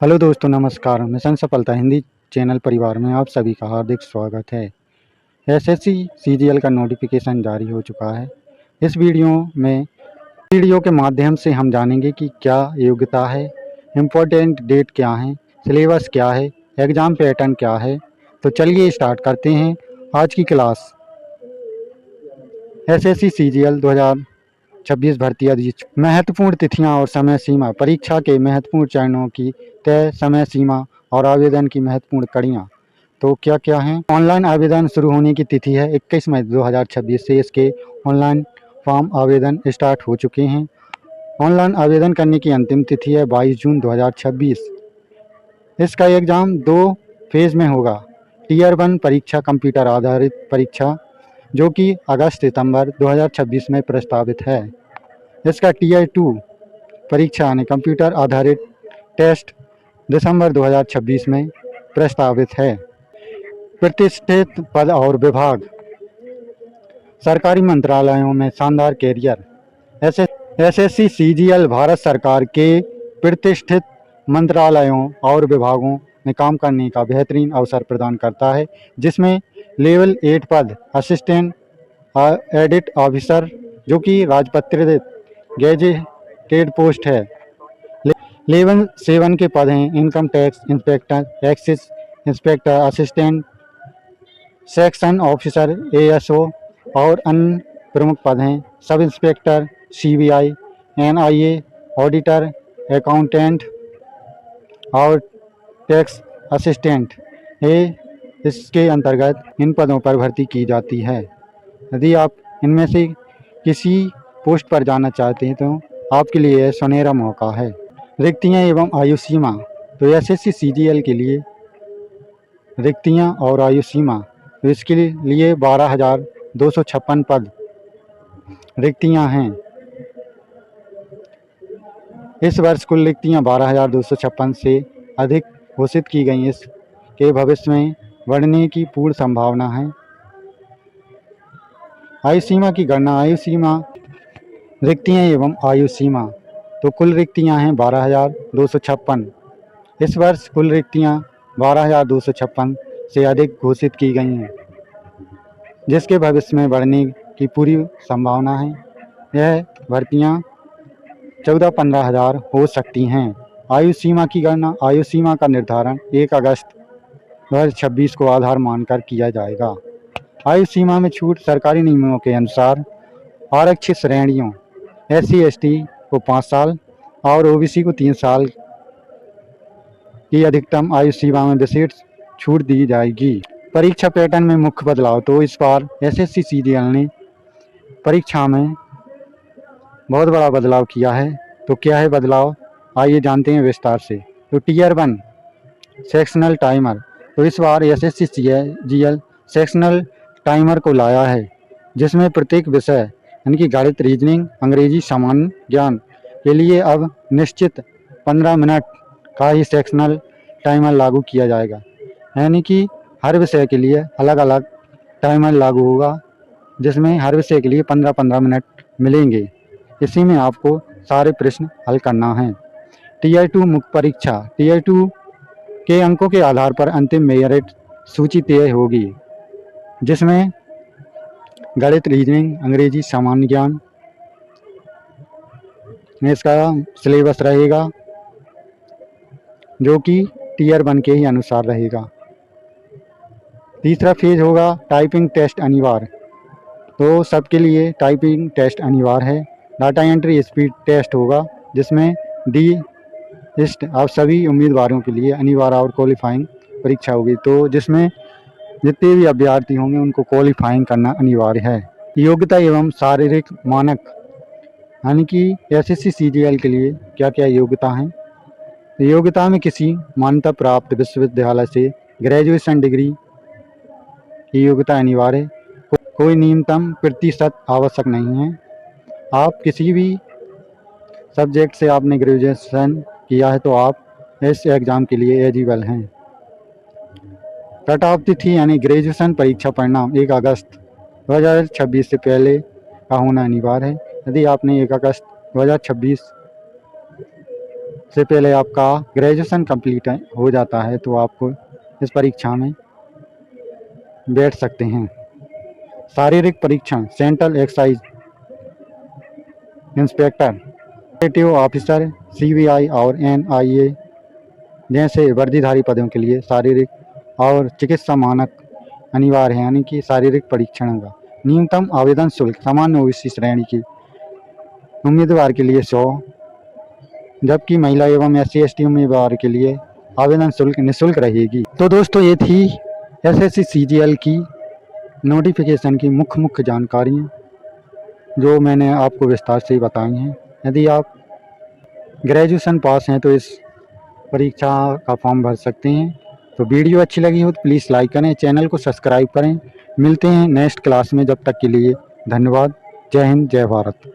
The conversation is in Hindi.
हेलो दोस्तों, नमस्कार। मिशन सफलता हिंदी चैनल परिवार में आप सभी का हार्दिक स्वागत है। एसएससी सीजीएल का नोटिफिकेशन जारी हो चुका है। इस वीडियो के माध्यम से हम जानेंगे कि क्या योग्यता है, इम्पोर्टेंट डेट क्या है, सिलेबस क्या है, एग्ज़ाम पैटर्न क्या है। तो चलिए स्टार्ट करते हैं आज की क्लास। एसएससी सीजीएल 2026 भर्ती अधिसूचना। महत्वपूर्ण तिथियां और समय सीमा। परीक्षा के महत्वपूर्ण चरणों की तय समय सीमा और आवेदन की महत्वपूर्ण कड़ियाँ। तो क्या क्या हैं? ऑनलाइन आवेदन शुरू होने की तिथि है 21 मई 2026 से इसके ऑनलाइन फॉर्म आवेदन स्टार्ट हो चुके हैं। ऑनलाइन आवेदन करने की अंतिम तिथि है 22 जून 2026। इसका एग्ज़ाम 2 फेज़ में होगा। टीयर 1 परीक्षा कंप्यूटर आधारित परीक्षा जो कि अगस्त सितंबर 2026 में प्रस्तावित है। इसका टीयर 2 परीक्षा यानी कंप्यूटर आधारित टेस्ट दिसंबर 2026 में प्रस्तावित है। प्रतिष्ठित पद और विभाग। सरकारी मंत्रालयों में शानदार कैरियर। एसएससी सीजीएल भारत सरकार के प्रतिष्ठित मंत्रालयों और विभागों में काम करने का बेहतरीन अवसर प्रदान करता है, जिसमें लेवल 8 पद असिस्टेंट एडिट ऑफिसर जो कि राजपत्रित गेजेटेड पोस्ट है। लेवल 7 के पद हैं income tax inspector, excise inspector, assistant section officer, ASO और अन्य प्रमुख पद हैं sub inspector, CBI, NIA, auditor, accountant और टैक्स असिस्टेंट। इसके अंतर्गत इन पदों पर भर्ती की जाती है। यदि आप इनमें से किसी पोस्ट पर जाना चाहते हैं तो आपके लिए यह सुनहरा मौका है। रिक्तियाँ एवं आयु सीमा। तो एसएससी सीजीएल के लिए रिक्तियाँ और आयु सीमा, तो इसके लिए 12,256 पद रिक्तियाँ हैं। इस वर्ष कुल रिक्तियाँ 12,256 से अधिक घोषित की गई। इसके भविष्य में बढ़ने की पूर्ण संभावना है। आयु सीमा की गणना। आयु सीमा रिक्तियाँ एवं आयु सीमा। तो कुल रिक्तियाँ हैं 12,256। इस वर्ष कुल रिक्तियाँ 12,256 से अधिक घोषित की गई हैं, जिसके भविष्य में बढ़ने की पूरी संभावना है। यह भर्तियाँ 14-15 हज़ार हो सकती हैं। आयु सीमा की गणना। आयु सीमा का निर्धारण 1 अगस्त 2026 को आधार मानकर किया जाएगा। आयु सीमा में छूट। सरकारी नियमों के अनुसार आरक्षित श्रेणियों SC/ST को 5 साल और OBC को 3 साल की अधिकतम आयु सीमा में विशेष छूट दी जाएगी। परीक्षा पैटर्न में मुख्य बदलाव। तो इस बार एसएससी सीजीएल ने परीक्षा में बहुत बड़ा बदलाव किया है। तो क्या है बदलाव, आइए जानते हैं विस्तार से। तो टीयर 1 सेक्शनल टाइमर। तो इस बार एसएससी सीजीएल सेक्शनल टाइमर को लाया है, जिसमें प्रत्येक विषय यानी कि गणित, रीजनिंग, अंग्रेजी, सामान्य ज्ञान के लिए अब निश्चित 15 मिनट का ही सेक्शनल टाइमर लागू किया जाएगा। यानी कि हर विषय के लिए अलग अलग टाइमर लागू होगा, जिसमें हर विषय के लिए 15-15 मिनट मिलेंगे। इसी में आपको सारे प्रश्न हल करना है। टीयर 2 मुख्य परीक्षा। टीयर 2 के अंकों के आधार पर अंतिम मेरिट सूची तय होगी, जिसमें गणित, रीजनिंग, अंग्रेजी, सामान्य ज्ञान में इसका सिलेबस रहेगा, जो कि टीयर 1 के ही अनुसार रहेगा। तीसरा फेज होगा टाइपिंग टेस्ट अनिवार्य। तो सबके लिए टाइपिंग टेस्ट अनिवार्य है। डाटा एंट्री स्पीड टेस्ट होगा, जिसमें डी लिस्ट आप सभी उम्मीदवारों के लिए अनिवार्य और क्वालिफाइंग परीक्षा होगी। तो जिसमें जितने भी अभ्यर्थी होंगे उनको क्वालिफाइंग करना अनिवार्य है। योग्यता एवं शारीरिक मानक, यानी कि एसएससी सीजीएल के लिए क्या क्या योग्यता हैं। योग्यता में किसी मान्यता प्राप्त विश्वविद्यालय से ग्रेजुएशन डिग्री की योग्यता अनिवार्य है। कोई न्यूनतम प्रतिशत आवश्यक नहीं है। आप किसी भी सब्जेक्ट से आपने ग्रेजुएशन किया है तो आप इस एग्ज़ाम के लिए एलिजिबल हैं। कट ऑफ तिथि यानी ग्रेजुएशन परीक्षा परिणाम 1 अगस्त 2026 से पहले का होना अनिवार्य है। यदि आपने 1 अगस्त 2026 से पहले आपका ग्रेजुएशन कंप्लीट हो जाता है तो आपको इस परीक्षा में बैठ सकते हैं। शारीरिक परीक्षण central excise inspector, administrative officer, CBI और एनआईए जैसे वर्दीधारी पदों के लिए शारीरिक और चिकित्सा मानक अनिवार्य है, यानी कि शारीरिक परीक्षण होगा। न्यूनतम आवेदन शुल्क सामान्य ओबीसी श्रेणी की उम्मीदवार के लिए 100, जबकि महिला एवं SC/ST उम्मीदवार के लिए आवेदन शुल्क निःशुल्क रहेगी। तो दोस्तों ये थी SSC CGL की नोटिफिकेशन की मुख्य जानकारियाँ जो मैंने आपको विस्तार से बताई हैं। यदि आप ग्रेजुएशन पास हैं तो इस परीक्षा का फॉर्म भर सकते हैं। तो वीडियो अच्छी लगी हो तो प्लीज़ लाइक करें, चैनल को सब्सक्राइब करें। मिलते हैं नेक्स्ट क्लास में, जब तक के लिए धन्यवाद। जय हिंद, जय भारत।